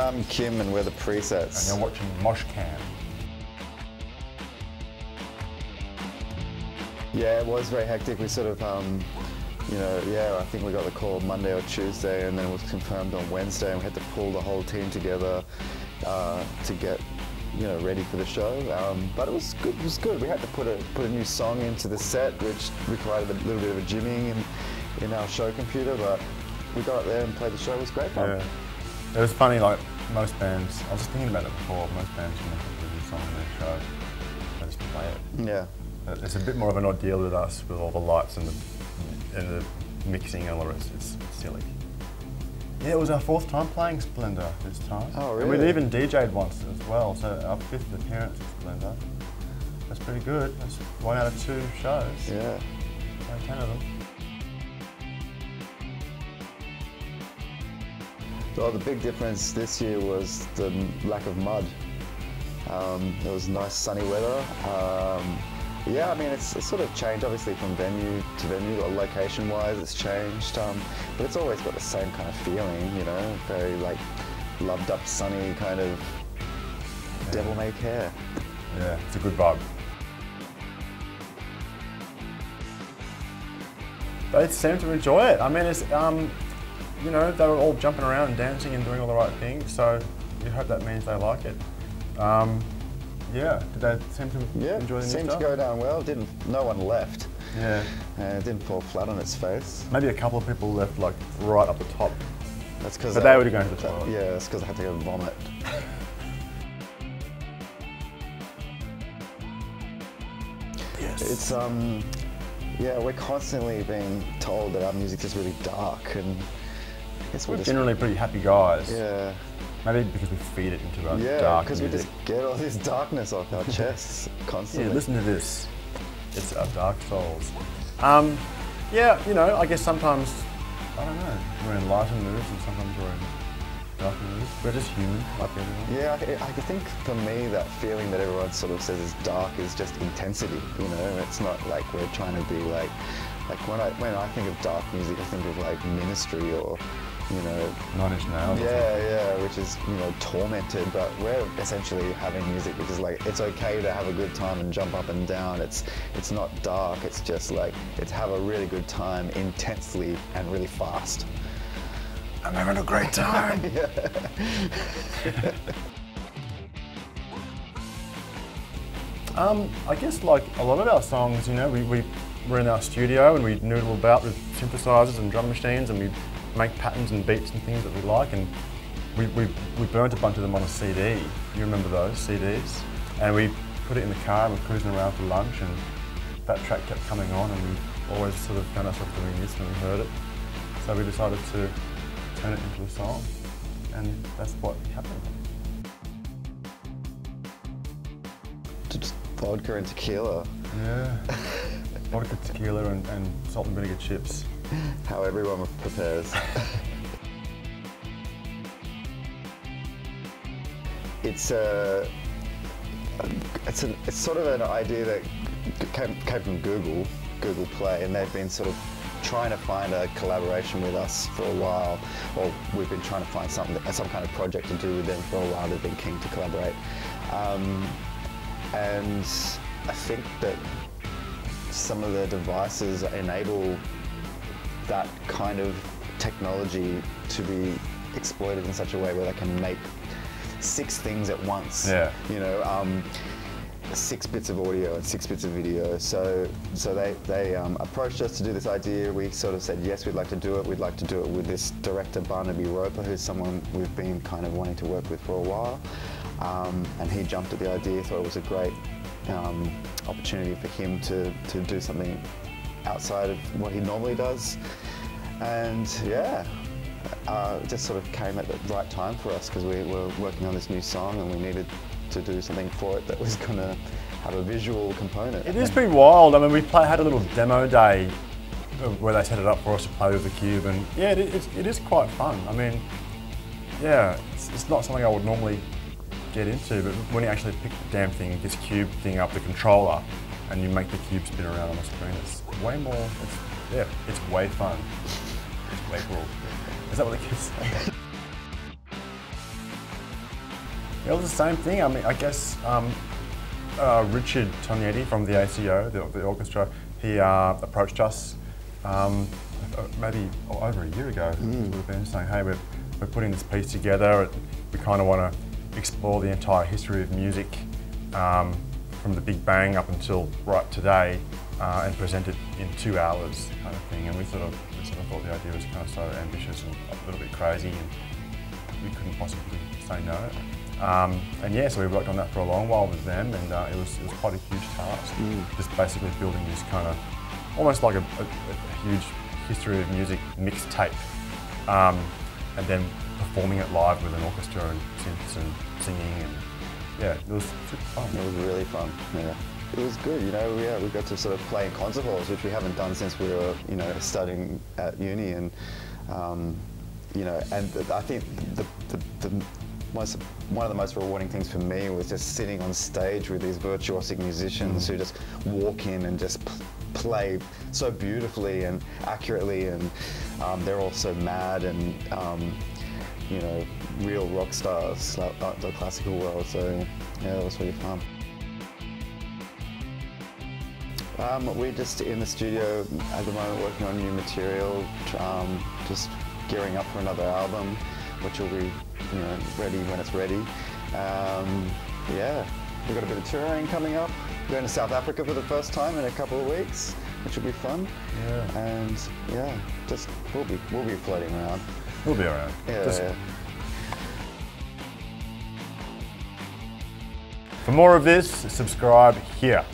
I'm Kim and we're the Presets. And you're watching Moshcam. Yeah, it was very hectic. We sort of, you know, yeah, I think we got the call Monday or Tuesday, and then it was confirmed on Wednesday, and we had to pull the whole team together to get, you know, ready for the show. But it was good. It was good. We had to put a new song into the set, which required a little bit of a jimming in our show computer. But we got up there and played the show. It was great fun. Yeah. It was funny. Like most bands, I was just thinking about it before. Most bands, when they put a new song in their show, they just play it. Yeah. It's a bit more of an ordeal with us, with all the lights and the mixing and all the rest. It's silly. Yeah, it was our 4th time playing Splendour this time. Oh, really? And we'd even DJ'd once as well, so our 5th appearance at Splendour. That's pretty good. That's 1 out of 2 shows. Yeah. 10 of them. Well, the big difference this year was the lack of mud. It was nice sunny weather. Yeah, I mean, it's sort of changed, obviously, from venue to venue, or location-wise, it's changed. But it's always got the same kind of feeling, you know, very, like, loved-up, sunny kind of devil-may-care. Yeah, it's a good vibe. They seem to enjoy it. I mean, it's, you know, they were all jumping around and dancing and doing all the right things, so you hope that means they like it. Yeah, did they seem to enjoy the new stuff? Seemed to go down well. No one left. Yeah. It didn't fall flat on its face. Maybe a couple of people left, like, right up the top. That's because. But they would have gone to the toilet. Yeah, that's because I had to go vomit. Yes. It's yeah, we're constantly being told that our music is really dark, and I guess we're generally pretty happy guys. Yeah. Maybe because we feed it into our dark music. Yeah, because we just get all this darkness off our chests constantly. Yeah, listen to this. It's our dark souls. Yeah, you know, I guess sometimes, I don't know, we're in lighter moods and sometimes we're in darker moods. We're just human, like everyone. Yeah, I think for me that feeling that everyone sort of says is dark is just intensity, you know? It's not like we're trying to be like when I think of dark music, I think of like Ministry or, you know, 9 Inch Nails. Yeah, which is, you know, tormented, but we're essentially having music which is like, it's okay to have a good time and jump up and down. It's not dark, it's just like, it's have a really good time intensely and really fast. I'm having a great time. I guess like a lot of our songs, you know, we're in our studio and we noodle about with synthesizers and drum machines, and we make patterns and beats and things that we like, and we burnt a bunch of them on a CD. You remember those CDs? And we put it in the car and we're cruising around for lunch, and that track kept coming on, and we always sort of found ourselves doing this when we heard it. So we decided to turn it into a song, and that's what happened. Just vodka and tequila. Yeah. Vodka, tequila and salt and vinegar chips. How everyone prepares. It's sort of an idea that came from Google Play, and they've been sort of trying to find a collaboration with us for a while, or we've been trying to find some kind of project to do with them for a while. They've been keen to collaborate, and I think that some of the devices enable that kind of technology to be exploited in such a way where they can make 6 things at once. Yeah. You know, 6 bits of audio and 6 bits of video. So they approached us to do this idea. We sort of said, yes, we'd like to do it. We'd like to do it with this director, Barnaby Roper, who's someone we've been kind of wanting to work with for a while. And he jumped at the idea, thought it was a great opportunity for him to do something outside of what he normally does. And yeah, it just sort of came at the right time for us, because we were working on this new song and we needed to do something for it that was going to have a visual component. It is pretty wild. I mean, we had a little demo day where they set it up for us to play with the cube, and yeah, it is quite fun. I mean, yeah, it's not something I would normally get into, but when you actually pick the damn thing, this cube thing up, the controller, and you make the cube spin around on the screen, it's way more, it's way fun. It's way cool. Is that what the kids say? It was the same thing. I mean, I guess Richard Tognetti from the ACO, the orchestra, he approached us maybe over a year ago. Would have been saying, hey, we're putting this piece together. We kind of want to explore the entire history of music from the Big Bang up until right today, and present it in 2 hours, kind of thing. And we sort of thought the idea was kind of so ambitious and a little bit crazy, and we couldn't possibly say no. And yeah, so we worked on that for a long while with them, and it was quite a huge task. Just basically building this kind of, almost like a huge history of music mixtape, and then performing it live with an orchestra and synths and singing, and yeah, it was super fun. It was really fun, yeah. It was good, you know, yeah, we got to sort of play in concert halls, which we haven't done since we were, you know, studying at uni, and, you know, and I think one of the most rewarding things for me was just sitting on stage with these virtuosic musicians who just walk in and just play so beautifully and accurately, and they're all so mad and, you know, real rock stars like the classical world. So yeah, it was really fun. We're just in the studio at the moment working on new material, just gearing up for another album, which will be, you know, ready when it's ready. Yeah, we've got a bit of touring coming up. We're going to South Africa for the first time in a couple of weeks, which will be fun. Yeah. And yeah, just we'll be floating around. We'll be around. Yeah. For more of this, subscribe here.